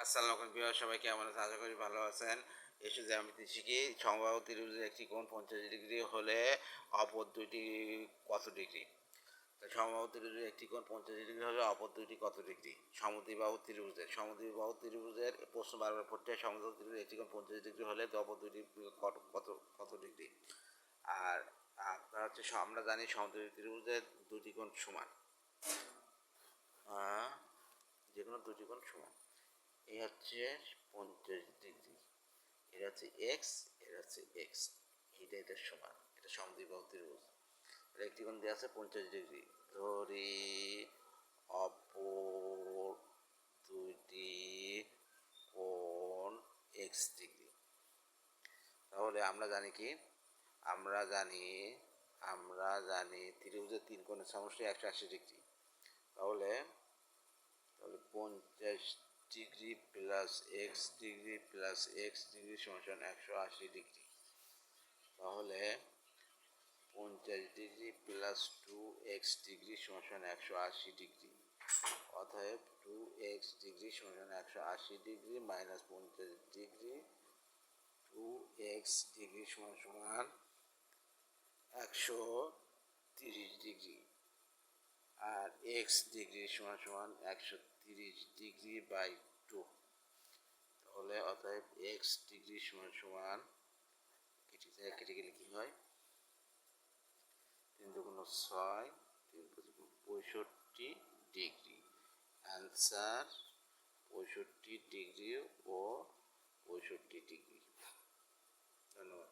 আসসালামু আলাইকুম প্রিয় সবাই, কেমন আছেন? আশা করি ভালো আছেন। এসে জ্যামিতি শিখি। সমবাহু ত্রিভুজের একটি কোণ 50 ডিগ্রি হলে অপর দুইটি কত ডিগ্রি? সমবাহু ত্রিভুজের একটি কোণ 50 ডিগ্রি হলে অপর দুইটি কত ডিগ্রি? সমদ্বিবাহু ত্রিভুজের প্রশ্ন বারবার পড়তে হয়। সমদ্বিবাহু ত্রিভুজের একটি কোণ 50 ডিগ্রি হলে অপর দুইটি কত কত কত ডিগ্রি? আর আপনার হচ্ছে আমরা জানি সমদ্বিবাহু ত্রিভুজের দুটি কোণ সমান, যে কোনো দুটি কোণ সমান। এই হচ্ছে 50 ডিগ্রি, এটা হচ্ছে এক্স, এটা হচ্ছে এক্স, এটার সমান। এটা সমদ্বিবাহু ত্রিভুজ। এটা একটি কোণ দেওয়া আছে 50 ডিগ্রি। ধরি অপর দুইটি কোণ এক্স ডিগ্রি। তাহলে আমরা জানি কি, আমরা জানি ত্রিভুজের তিন কোণের সমষ্টি 180 ডিগ্রি। তাহলে 50 degree plus x degree plus x degree সমান 180 ডিগ্রি। তাহলে 50 ডিগ্রি প্লাস 2x ডিগ্রি সমান 180 ডিগ্রি। অতএব 2x ডিগ্রি সমান 180 degree minus 50 degree, 2x degree সমান 130 ডিগ্রি, আর এক্স ডিগ্রি সমান 130 ডিগ্রি বাই 2। তাহলে অতএব এক্স ডিগ্রি সমান কেটে গেলে কী হয়? 3 দুগুণ 6, 3 65 ডিগ্রি। অ্যান্সার 65 ডিগ্রি ও 65 ডিগ্রি। ধন্যবাদ।